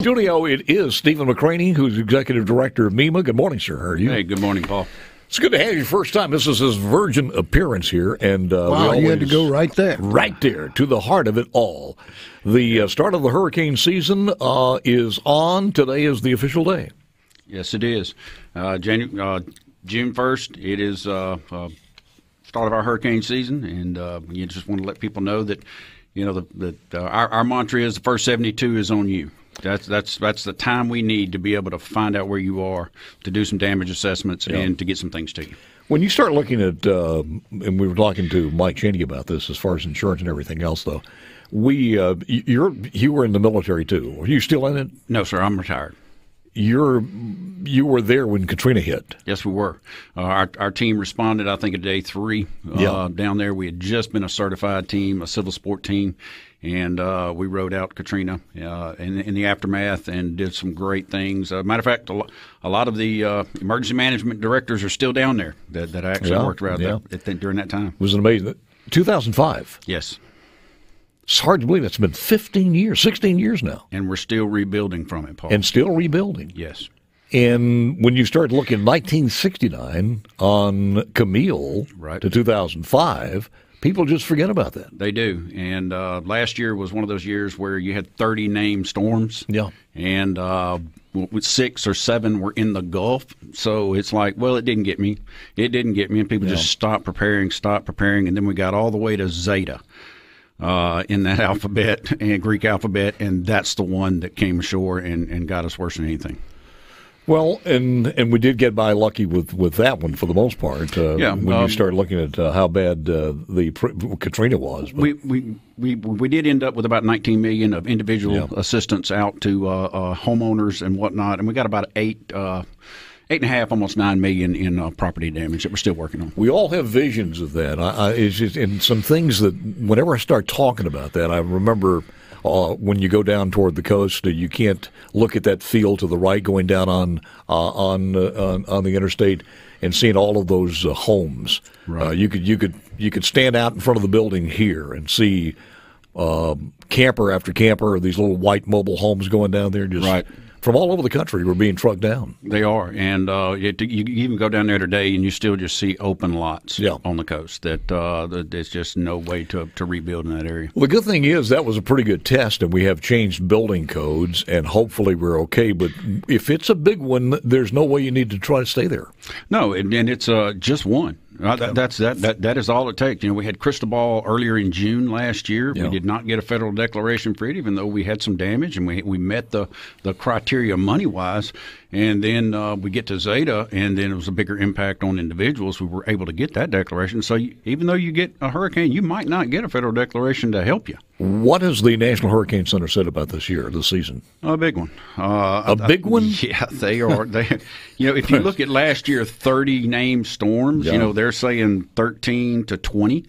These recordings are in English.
studio, it is Stephen McCraney, who's Executive Director of MEMA. Good morning, sir. How are you? Hey, good morning, Paul. It's good to have you first time. This is his virgin appearance here. And wow, you had to go right there. Right there, to the heart of it all. The start of the hurricane season is on. Today is the official day. Yes, it is. June 1st, it is start of our hurricane season, and you just want to let people know that, you know, our mantra is the first 72 is on you. That's the time we need to be able to find out where you are, to do some damage assessments, and to get some things to you. When you start looking at, and we were talking to Mike Cheney about this as far as insurance and everything else, though, you were in the military too. Are you still in it? No, sir, I'm retired. You were there when Katrina hit. Yes, we were. Our team responded, I think, at day 3 down there. We had just been a certified team, a civil sport team, and we rode out Katrina in the aftermath and did some great things. Matter of fact, a lot of the emergency management directors are still down there that I actually worked around during that time. It was amazing. 2005. Yes. It's hard to believe it's been 15 years, 16 years now. And we're still rebuilding from it, Paul. And still rebuilding. Yes. And when you start looking 1969 on Camille to 2005, people just forget about that. They do. And last year was one of those years where you had 30 named storms. Yeah. And with 6 or 7 were in the Gulf. So it's like, well, it didn't get me. It didn't get me. And people just stopped preparing. And then we got all the way to Zeta. In that alphabet and Greek alphabet, and that's the one that came ashore and got us worse than anything. Well, and we did get by lucky with that one for the most part. When you start looking at how bad the Katrina was, but. We did end up with about $19 million of individual assistance out to homeowners and whatnot, and we got about 8.5, almost $9 million in property damage that we're still working on. We all have visions of that. It's just, and some things that whenever I start talking about that, I remember when you go down toward the coast, you can't look at that field to the right going down on the interstate and seeing all of those homes. Right. You could stand out in front of the building here and see camper after camper, these little white mobile homes going down there. Just right. From all over the country, we're being trucked down. They are, and you even go down there today, and you still just see open lots on the coast. That there's just no way to rebuild in that area. Well, the good thing is that was a pretty good test, and we have changed building codes, and hopefully we're okay. But if it's a big one, there's no way you need to try to stay there. No, and it's just one. That is all it takes. You know, we had Cristobal earlier in June last year. We did not get a federal declaration for it, even though we had some damage and we met the criteria money wise. And then we get to Zeta, and then it was a bigger impact on individuals. We were able to get that declaration. So even though you get a hurricane, you might not get a federal declaration to help you. What has the National Hurricane Center said about this season? A big one. A big one? Yeah, they are. If you look at last year, 30 named storms. You know, they're saying 13 to 20,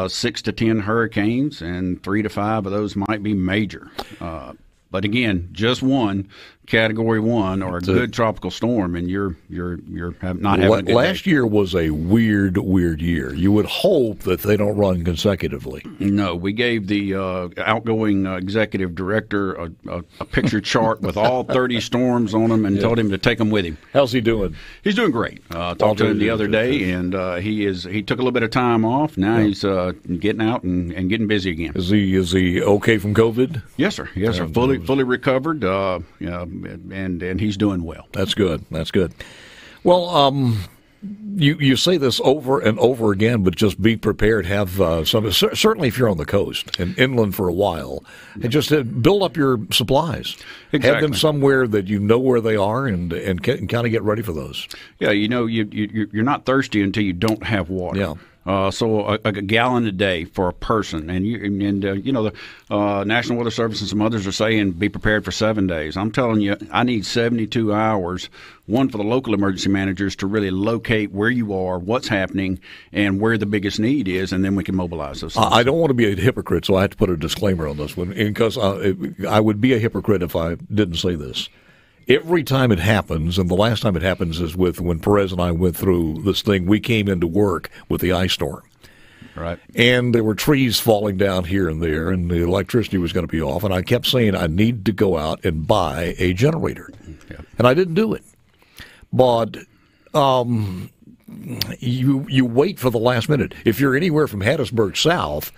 6 to 10 hurricanes, and 3 to 5 of those might be major. But again, just one, Category 1 or a good tropical storm, and you're not having a good Last day. year was a weird year. You would hope that they don't run consecutively. No, we gave the outgoing executive director a picture chart with all 30 storms on them and told him to take them with him. How's he doing? He's doing great. Talked to him the other day, and he took a little bit of time off. Now he's getting out and getting busy again. Is he okay from COVID? Yes, sir. Yes, sir. Fully recovered. And he's doing well. That's good. Well, you say this over and over again, but just be prepared. Have certainly if you're on the coast and inland for a while, and just build up your supplies. Exactly. Have them somewhere that you know where they are, and kind of get ready for those. Yeah, you're not thirsty until you don't have water. Yeah. So a gallon a day for a person, and the National Weather Service and some others are saying be prepared for 7 days. I'm telling you, I need 72 hours. One for the local emergency managers to really locate where you are, what's happening, and where the biggest need is, and then we can mobilize those things. I don't want to be a hypocrite, so I have to put a disclaimer on this one, because I would be a hypocrite if I didn't say this. Every time it happens, and the last time it happens is when Perez and I went through this thing, we came into work with the ice storm. Right. And there were trees falling down here and there, and the electricity was going to be off. And I kept saying, I need to go out and buy a generator. Yeah. And I didn't do it. But you wait for the last minute. If you're anywhere from Hattiesburg south,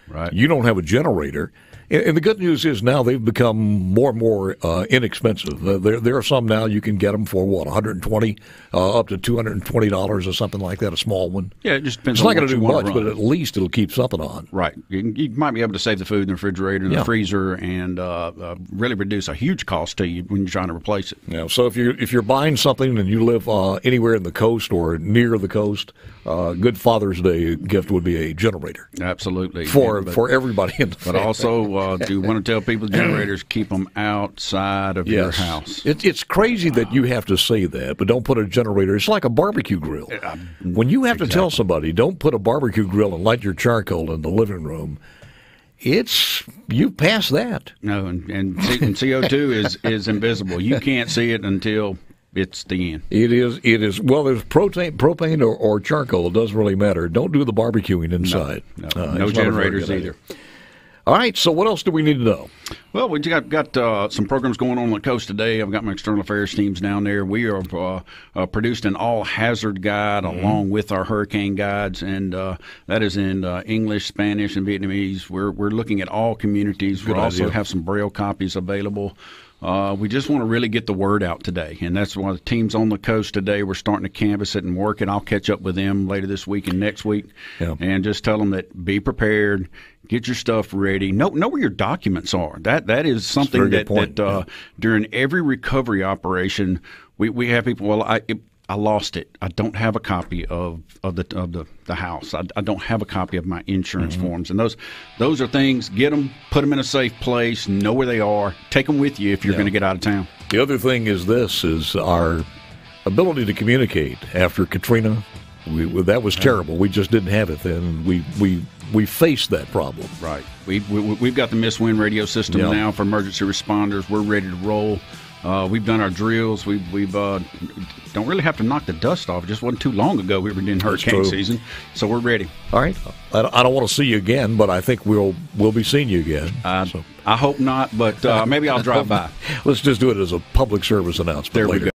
right, you don't have a generator. And the good news is now they've become more and more inexpensive. There are some now you can get them for, what, $120 up to $220 or something like that, a small one. Yeah, it just depends It's on not what going to you do want much, to run. but at least it'll keep something on. Right. You might be able to save the food in the refrigerator and the freezer and really reduce a huge cost to you when you're trying to replace it. Yeah, so if you're buying something and you live anywhere in the coast or near the coast, good Father's Day gift would be a generator. Absolutely. For everybody in the family. But also, do you want to tell people generators, keep them outside of your house? It's crazy that you have to say that, but don't put a generator. It's like a barbecue grill. When you have to tell somebody, don't put a barbecue grill and light your charcoal in the living room, you pass that. No, and CO2 is invisible. You can't see it until it's the end. It is. Well, there's propane or charcoal. It doesn't really matter. Don't do the barbecuing inside. No generators either. All right, so what else do we need to know? Well, we got some programs going on the coast today. I've got my external affairs teams down there. We are produced an all-hazard guide along with our hurricane guides, and that is in English, Spanish, and Vietnamese. We're looking at all communities. We'll also have some Braille copies available. We just want to really get the word out today, and that's why the team's on the coast today. We're starting to canvass it and work it. I'll catch up with them later this week and next week, and just tell them that be prepared, get your stuff ready, know where your documents are. That is something that during every recovery operation, we have people. Well, I lost it. I don't have a copy of the house. I don't have a copy of my insurance forms. And those are things. Get them, put them in a safe place, know where they are, take them with you if you're going to get out of town. The other thing is our ability to communicate after Katrina. That was terrible. We just didn't have it then. We faced that problem. Right. We've got the Miss Win radio system now for emergency responders. We're ready to roll. We've done our drills. We've don't really have to knock the dust off. It just wasn't too long ago we were in hurricane season, so we're ready. All right. I don't want to see you again, but I think we'll be seeing you again. I hope not, but maybe I'll drive by. Let's just do it as a public service announcement later.